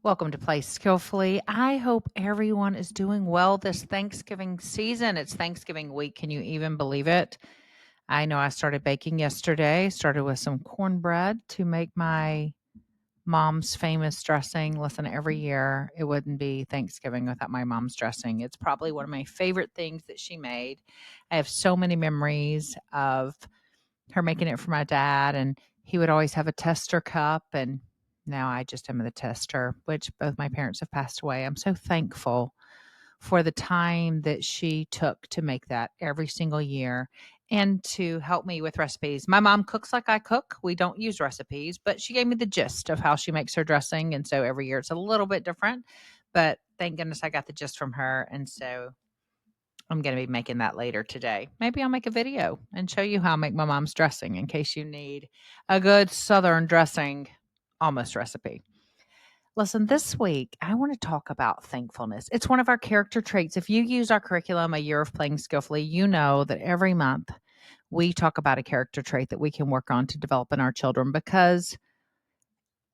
Welcome to Play Skillfully. I hope everyone is doing well this Thanksgiving season. It's Thanksgiving week. Can you even believe it? I know I started baking yesterday, started with some cornbread to make my mom's famous dressing. Listen, every year it wouldn't be Thanksgiving without my mom's dressing. It's probably one of my favorite things that she made. I have so many memories of her making it for my dad, and he would always have a tester cup, and now I just am the tester, which both my parents have passed away. I'm so thankful for the time that she took to make that every single year and to help me with recipes. My mom cooks like I cook. We don't use recipes, but she gave me the gist of how she makes her dressing. And so every year it's a little bit different, but thank goodness I got the gist from her. And so I'm going to be making that later today. Maybe I'll make a video and show you how I make my mom's dressing in case you need a good Southern dressing almost recipe. Listen, this week, I want to talk about thankfulness. It's one of our character traits. If you use our curriculum, A Year of Playing Skillfully, you know that every month we talk about a character trait that we can work on to develop in our children because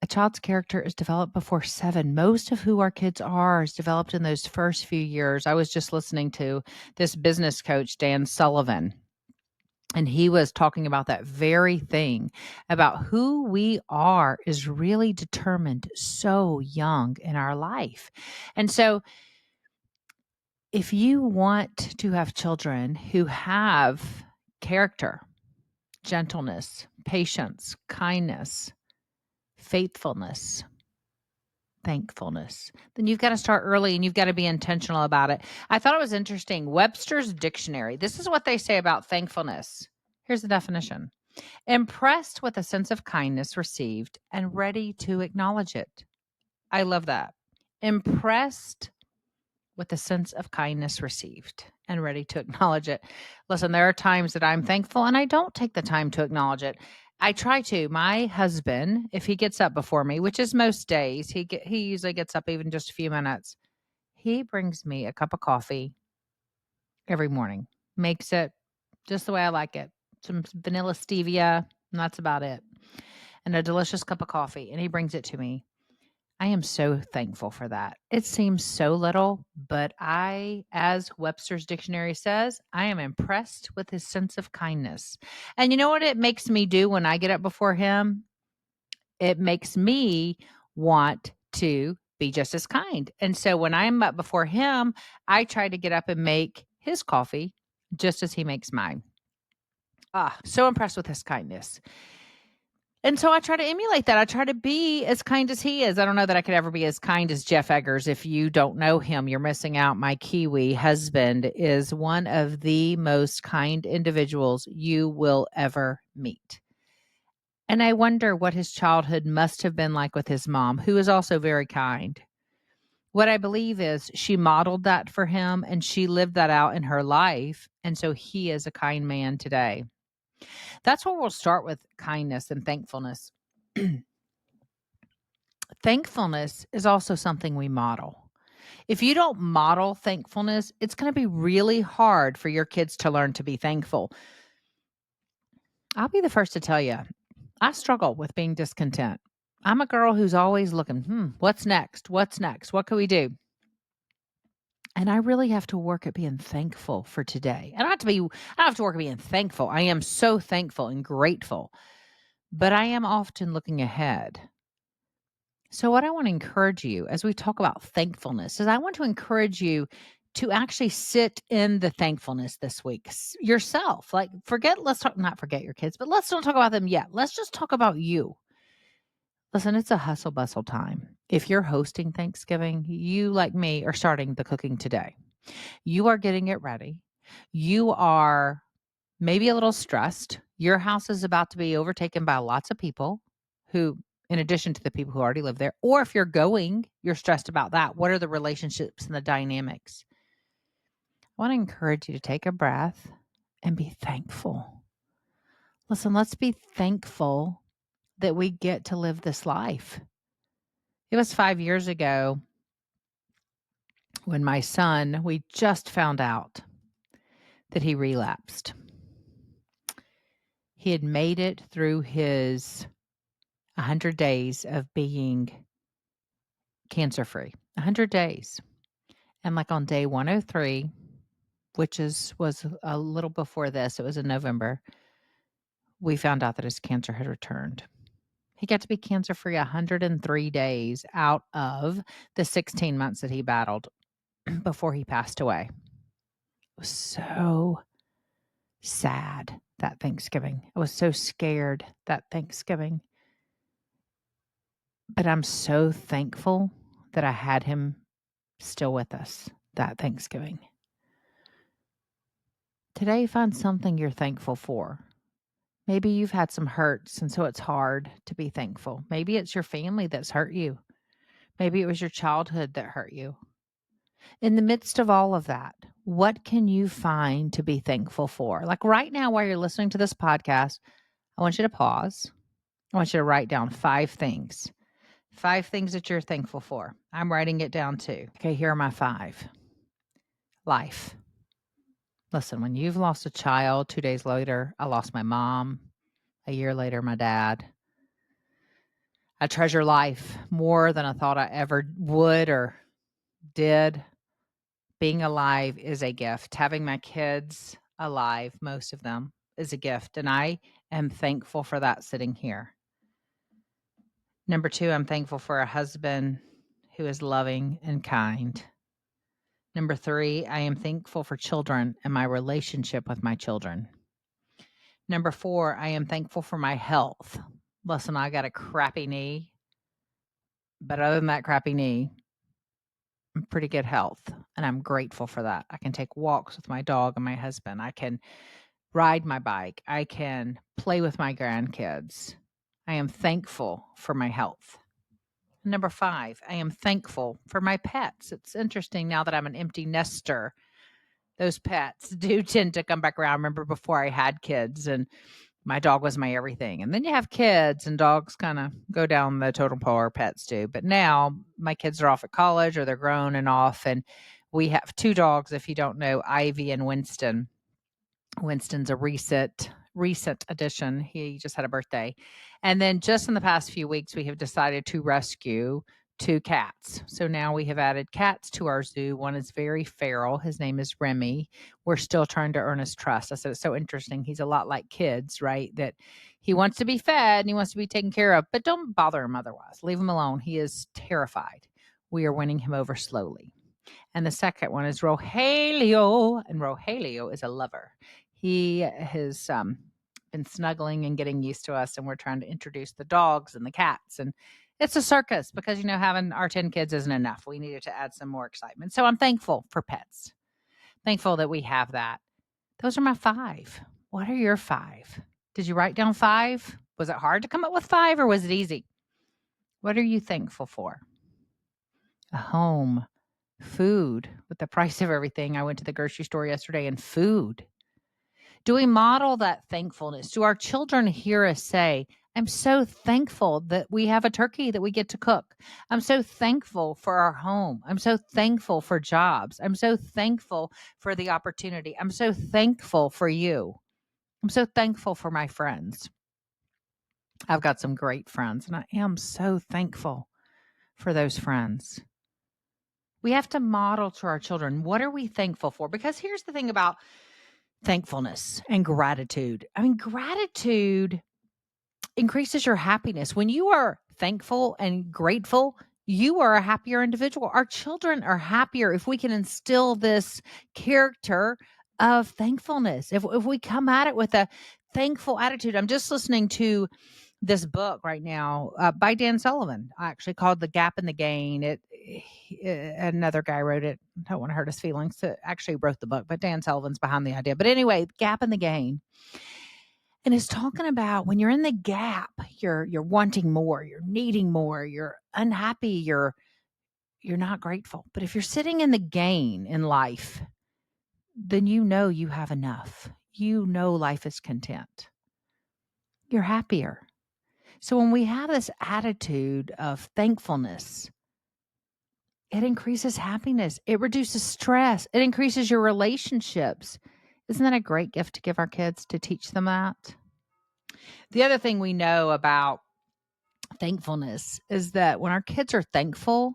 a child's character is developed before 7. Most of who our kids are is developed in those first few years. I was just listening to this business coach, Dan Sullivan, and he was talking about that very thing about who we are is really determined so young in our life. And so if you want to have children who have character, gentleness, patience, kindness, faithfulness, thankfulness, then you've got to start early and you've got to be intentional about it. I thought it was interesting. Webster's dictionary, this is what they say about thankfulness. Here's the definition: impressed with a sense of kindness received and ready to acknowledge it. I love that. Impressed with a sense of kindness received and ready to acknowledge it. Listen, there are times that I'm thankful and I don't take the time to acknowledge it. I try to. My husband, if he gets up before me, which is most days, he usually gets up even just a few minutes. He brings me a cup of coffee every morning. Makes it just the way I like it. Some vanilla stevia, and that's about it. And a delicious cup of coffee, and he brings it to me. I am so thankful for that. It seems so little, but as Webster's dictionary says, I am impressed with his sense of kindness. And you know what it makes me do when I get up before him? It makes me want to be just as kind. And so when I'm up before him, I try to get up and make his coffee just as he makes mine. So impressed with his kindness. And so I try to emulate that. I try to be as kind as he is. I don't know that I could ever be as kind as Jeff Eggers. If you don't know him, you're missing out. My Kiwi husband is one of the most kind individuals you will ever meet. And I wonder what his childhood must have been like with his mom, who is also very kind. What I believe is she modeled that for him and she lived that out in her life. And so he is a kind man today. That's where we'll start with kindness and thankfulness. Thankfulness is also something we model. If you don't model thankfulness, it's going to be really hard for your kids to learn to be thankful. I'll be the first to tell you, I struggle with being discontent. I'm a girl who's always looking, what's next? What's next? What can we do? And I really have to work at being thankful for today. I don't have to work at being thankful. I am so thankful and grateful, but I am often looking ahead. So, what I want to encourage you as we talk about thankfulness is I want to encourage you to actually sit in the thankfulness this week yourself. Like, not forget your kids, but let's don't talk about them yet. Let's just talk about you. Listen, it's a hustle bustle time. If you're hosting Thanksgiving, you, like me, are starting the cooking today. You are getting it ready. You are maybe a little stressed. Your house is about to be overtaken by lots of people who, in addition to the people who already live there, or if you're going, you're stressed about that. What are the relationships and the dynamics? I want to encourage you to take a breath and be thankful. Listen, let's be thankful that we get to live this life. It was 5 years ago when my son, we just found out that he relapsed. He had made it through his 100 days of being cancer-free, 100 days. And like on day 103, which was a little before this, it was in November, we found out that his cancer had returned. He got to be cancer-free 103 days out of the 16 months that he battled before he passed away. It was so sad that Thanksgiving. I was so scared that Thanksgiving. But I'm so thankful that I had him still with us that Thanksgiving. Today, find something you're thankful for. Maybe you've had some hurts, and so it's hard to be thankful. Maybe it's your family that's hurt you. Maybe it was your childhood that hurt you. In the midst of all of that, what can you find to be thankful for? Like right now, while you're listening to this podcast, I want you to pause. I want you to write down 5 things. 5 things that you're thankful for. I'm writing it down too. Okay, here are my 5. Life. Listen, when you've lost a child, 2 days later, I lost my mom. A year later, my dad. I treasure life more than I thought I ever would or did. Being alive is a gift. Having my kids alive, most of them, is a gift. And I am thankful for that sitting here. Number 2, I'm thankful for a husband who is loving and kind. Number 3, I am thankful for children and my relationship with my children. Number 4, I am thankful for my health. Listen, I got a crappy knee, but other than that crappy knee, I'm pretty good health, and I'm grateful for that. I can take walks with my dog and my husband. I can ride my bike. I can play with my grandkids. I am thankful for my health. Number 5, I am thankful for my pets. It's interesting now that I'm an empty nester. Those pets do tend to come back around. I remember before I had kids and my dog was my everything. And then you have kids and dogs kind of go down the totem pole, or pets do. But now my kids are off at college or they're grown and off. And we have 2 dogs, if you don't know, Ivy and Winston. Winston's a recent addition. He just had a birthday. And then just in the past few weeks, we have decided to rescue 2 cats. So now we have added cats to our zoo. One is very feral. His name is Remy. We're still trying to earn his trust. I said, it's so interesting. He's a lot like kids, right? That he wants to be fed and he wants to be taken care of, but don't bother him otherwise. Leave him alone. He is terrified. We are winning him over slowly. And the second one is Rogelio, and Rogelio is a lover. He has been snuggling and getting used to us, and we're trying to introduce the dogs and the cats. And it's a circus because, having our 10 kids isn't enough. We needed to add some more excitement. So I'm thankful for pets. Thankful that we have that. Those are my 5. What are your 5? Did you write down 5? Was it hard to come up with 5 or was it easy? What are you thankful for? A home. Food. With the price of everything, I went to the grocery store yesterday and food. Do we model that thankfulness? Do our children hear us say, I'm so thankful that we have a turkey that we get to cook. I'm so thankful for our home. I'm so thankful for jobs. I'm so thankful for the opportunity. I'm so thankful for you. I'm so thankful for my friends. I've got some great friends, and I am so thankful for those friends. We have to model to our children, what are we thankful for? Because here's the thing about thankfulness and gratitude. I mean, gratitude increases your happiness. When you are thankful and grateful, you are a happier individual. Our children are happier if we can instill this character of thankfulness. If we come at it with a thankful attitude. I'm just listening to this book right now by Dan Sullivan, actually called The Gap and the Gain. Another guy wrote it. I don't want to hurt his feelings. Actually wrote the book, but Dan Sullivan's behind the idea. But anyway, Gap and the Gain. And it's talking about when you're in the gap, you're wanting more, you're needing more, you're unhappy, you're not grateful. But if you're sitting in the gain in life, then you have enough. Life is content. You're happier. So when we have this attitude of thankfulness, it increases happiness. It reduces stress. It increases your relationships. Isn't that a great gift to give our kids, to teach them that? The other thing we know about thankfulness is that when our kids are thankful,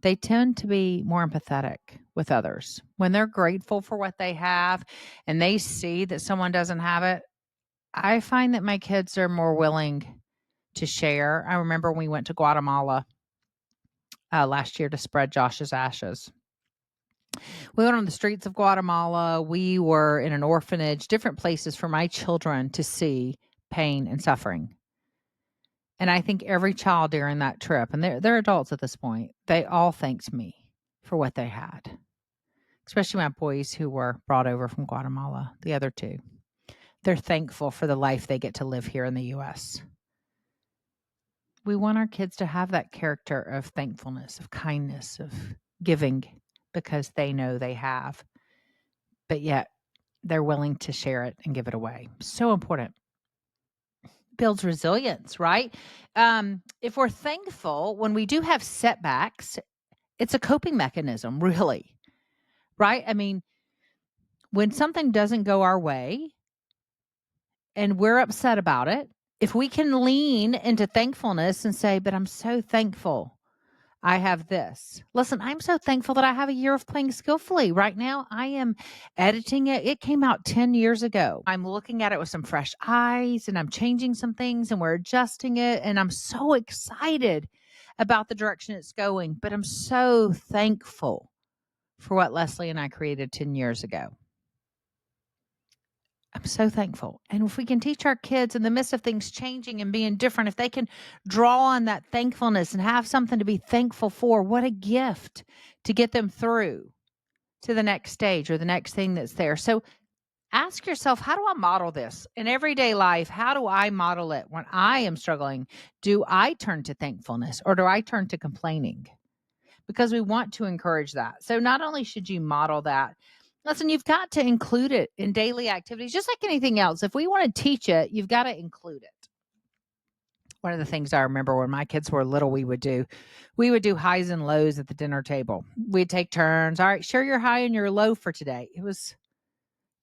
they tend to be more empathetic with others. When they're grateful for what they have and they see that someone doesn't have it, I find that my kids are more willing to share. I remember we went to Guatemala last year to spread Josh's ashes. We went on the streets of Guatemala. We were in an orphanage, different places for my children to see pain and suffering. And I think every child during that trip, and they're adults at this point, they all thanked me for what they had, especially my boys who were brought over from Guatemala, the other two. They're thankful for the life they get to live here in the U.S. We want our kids to have that character of thankfulness, of kindness, of giving, because they know they have, but yet they're willing to share it and give it away. So important. Builds resilience, right? If we're thankful when we do have setbacks, it's a coping mechanism, really, right? I mean, when something doesn't go our way and we're upset about it, if we can lean into thankfulness and say, but I'm so thankful I have this. Listen, I'm so thankful that I have a year of playing skillfully. Right now, I am editing it. It came out 10 years ago. I'm looking at it with some fresh eyes and I'm changing some things and we're adjusting it. And I'm so excited about the direction it's going. But I'm so thankful for what Leslie and I created 10 years ago. I'm so thankful. And if we can teach our kids in the midst of things changing and being different, if they can draw on that thankfulness and have something to be thankful for, what a gift to get them through to the next stage or the next thing that's there. So ask yourself, how do I model this in everyday life? How do I model it when I am struggling? Do I turn to thankfulness or do I turn to complaining? Because we want to encourage that. So not only should you model that, listen, you've got to include it in daily activities, just like anything else. If we want to teach it, you've got to include it. One of the things I remember when my kids were little, we would do highs and lows at the dinner table. We'd take turns. All right, share your high and your low for today.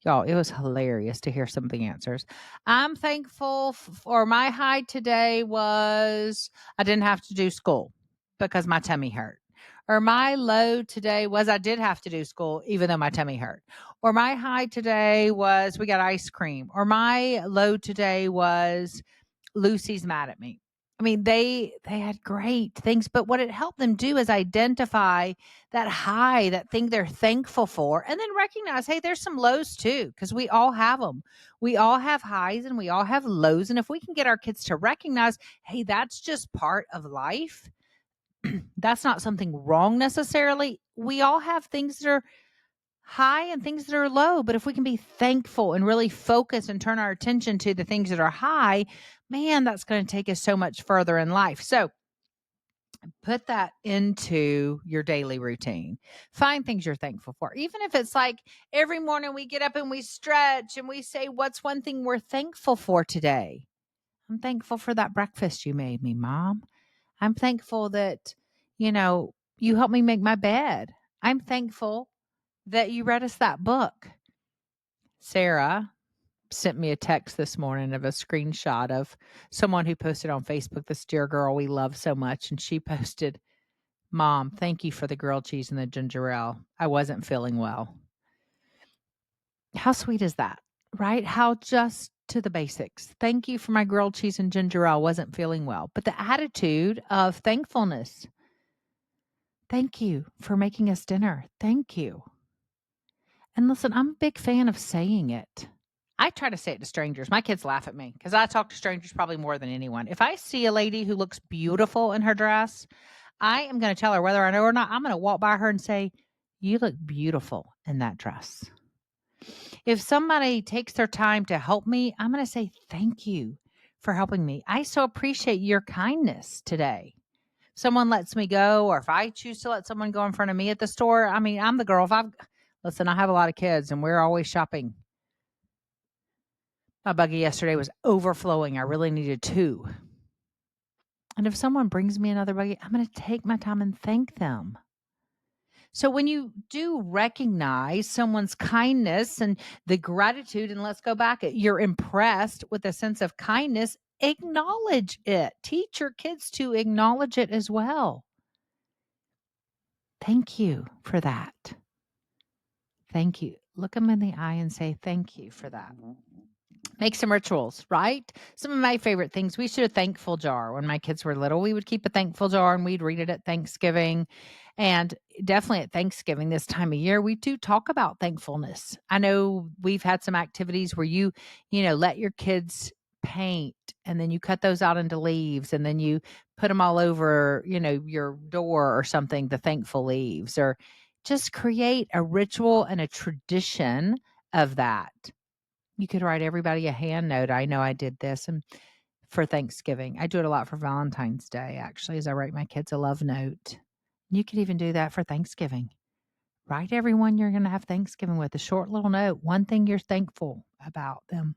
Y'all, it was hilarious to hear some of the answers. I'm thankful for my high today was I didn't have to do school because my tummy hurt. Or my low today was I did have to do school even though my tummy hurt. Or my high today was we got ice cream. Or my low today was Lucy's mad at me. I mean, they had great things, but what it helped them do is identify that high, that thing they're thankful for, and then recognize, hey, there's some lows too, because we all have them. We all have highs and we all have lows. And if we can get our kids to recognize, hey, that's just part of life, that's not something wrong necessarily. We all have things that are high and things that are low. But if we can be thankful and really focus and turn our attention to the things that are high, man, that's going to take us so much further in life. So put that into your daily routine. Find things you're thankful for. Even if it's like every morning we get up and we stretch and we say, what's one thing we're thankful for today? I'm thankful for that breakfast you made me, Mom. I'm thankful that, you helped me make my bed. I'm thankful that you read us that book. Sarah sent me a text this morning of a screenshot of someone who posted on Facebook, this dear girl we love so much. And she posted, Mom, thank you for the grilled cheese and the ginger ale. I wasn't feeling well. How sweet is that, right? How just to the basics. Thank you for my grilled cheese and ginger ale. Wasn't feeling well. But the attitude of thankfulness. Thank you for making us dinner. Thank you. And listen, I'm a big fan of saying it. I try to say it to strangers. My kids laugh at me because I talk to strangers probably more than anyone. If I see a lady who looks beautiful in her dress, I am going to tell her whether I know her or not. I'm going to walk by her and say, you look beautiful in that dress. If somebody takes their time to help me, I'm going to say, thank you for helping me. I so appreciate your kindness today. Someone lets me go, or if I choose to let someone go in front of me at the store, I mean, I'm the girl. Listen, I have a lot of kids and we're always shopping. My buggy yesterday was overflowing. I really needed 2. And if someone brings me another buggy, I'm going to take my time and thank them. So when you do recognize someone's kindness and the gratitude, and let's go back, you're impressed with a sense of kindness, acknowledge it. Teach your kids to acknowledge it as well. Thank you for that. Thank you. Look them in the eye and say, thank you for that. Make some rituals, right? Some of my favorite things. We should a thankful jar. When my kids were little, we would keep a thankful jar and we'd read it at Thanksgiving. And definitely at Thanksgiving this time of year, we do talk about thankfulness. I know we've had some activities where let your kids paint and then you cut those out into leaves and then you put them all over, your door or something, the thankful leaves, or just create a ritual and a tradition of that. You could write everybody a hand note. I know I did this and for Thanksgiving. I do it a lot for Valentine's Day, actually, as I write my kids a love note. You could even do that for Thanksgiving. Write everyone you're going to have Thanksgiving with a short little note, one thing you're thankful about them.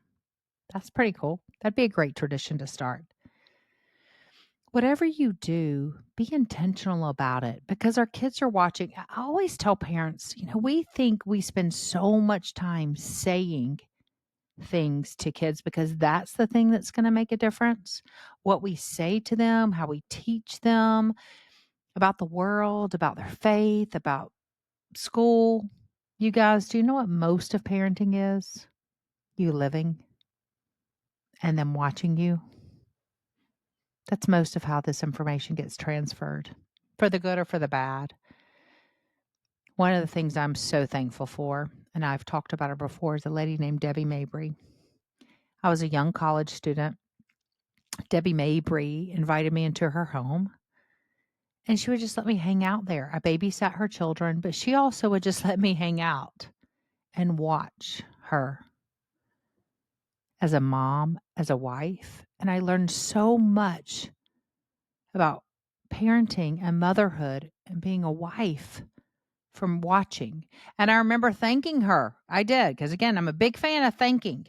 That's pretty cool. That'd be a great tradition to start. Whatever you do, be intentional about it because our kids are watching. I always tell parents, we think we spend so much time saying things to kids because that's the thing that's going to make a difference. What we say to them, how we teach them about the world, about their faith, about school. You guys, do you know what most of parenting is? You living and them watching you. That's most of how this information gets transferred, for the good or for the bad. One of the things I'm so thankful for, and I've talked about her before, is a lady named Debbie Mabry. I was a young college student. Debbie Mabry invited me into her home and she would just let me hang out there. I babysat her children, but she also would just let me hang out and watch her as a mom, as a wife. And I learned so much about parenting and motherhood and being a wife from watching. And I remember thanking her. I did, because again, I'm a big fan of thanking.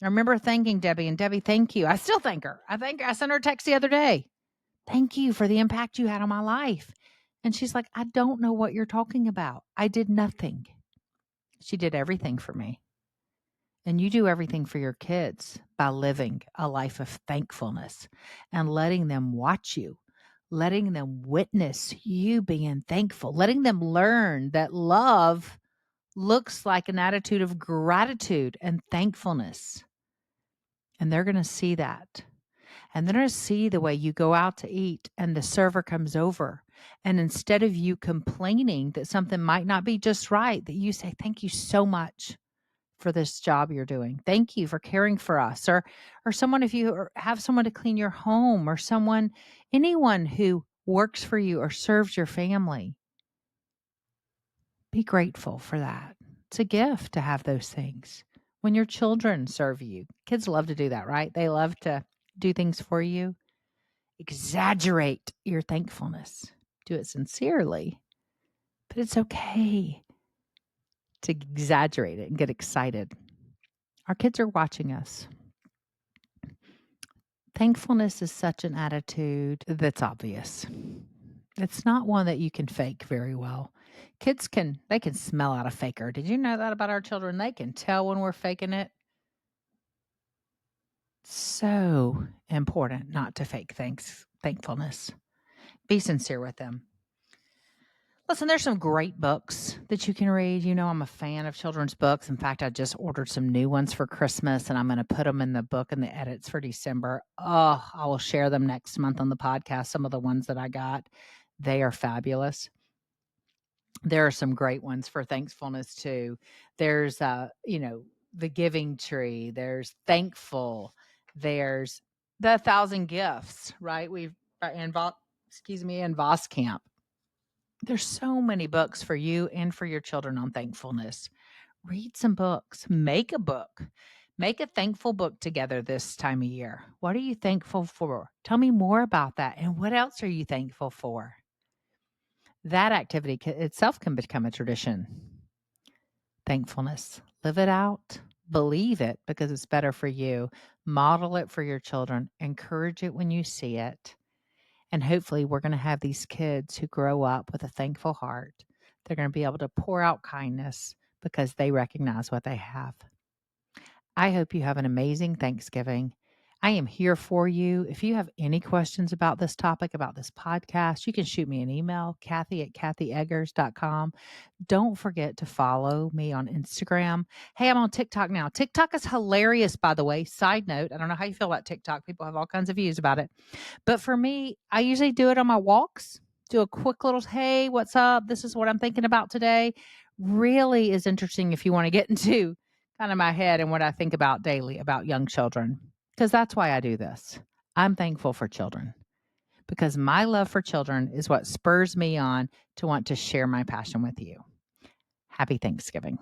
I remember thanking Debbie, and Debbie, thank you. I still thank her. I sent her a text the other day. Thank you for the impact you had on my life. And she's like, I don't know what you're talking about. I did nothing. She did everything for me. And you do everything for your kids by living a life of thankfulness and letting them watch you, letting them witness you being thankful, letting them learn that love looks like an attitude of gratitude and thankfulness. And they're going to see that. And they're going to see the way you go out to eat and the server comes over. And instead of you complaining that something might not be just right, that you say, thank you so much for this job you're doing. Thank you for caring for us. Or someone, if you have someone to clean your home, or anyone who works for you or serves your family, be grateful for that. It's a gift to have those things. When your children serve you, kids love to do that, right? They love to do things for you. Exaggerate your thankfulness. Do it sincerely, but it's okay to exaggerate it and get excited. Our kids are watching us. Thankfulness is such an attitude that's obvious. It's not one that you can fake very well. Kids can smell out a faker. Did you know that about our children? They can tell when we're faking it. So important not to fake thankfulness. Be sincere with them. Listen, there's some great books that you can read. I'm a fan of children's books. In fact, I just ordered some new ones for Christmas, and I'm going to put them in the book and the edits for December. Oh, I will share them next month on the podcast, some of the ones that I got. They are fabulous. There are some great ones for thankfulness, too. There's, The Giving Tree. There's Thankful. There's The 1,000 Gifts, right? In Voss Camp. There's so many books for you and for your children on thankfulness. Read some books. Make a book. Make a thankful book together this time of year. What are you thankful for? Tell me more about that. And what else are you thankful for? That activity itself can become a tradition. Thankfulness. Live it out. Believe it because it's better for you. Model it for your children. Encourage it when you see it. And hopefully we're going to have these kids who grow up with a thankful heart. They're going to be able to pour out kindness because they recognize what they have. I hope you have an amazing Thanksgiving. I am here for you. If you have any questions about this topic, about this podcast, you can shoot me an email, Kathy@kathyeggers.com. Don't forget to follow me on Instagram. Hey, I'm on TikTok now. TikTok is hilarious, by the way. Side note, I don't know how you feel about TikTok. People have all kinds of views about it. But for me, I usually do it on my walks, do a quick little, hey, what's up? This is what I'm thinking about today. Really is interesting if you want to get into kind of my head and what I think about daily about young children, because that's why I do this. I'm thankful for children because my love for children is what spurs me on to want to share my passion with you. Happy Thanksgiving.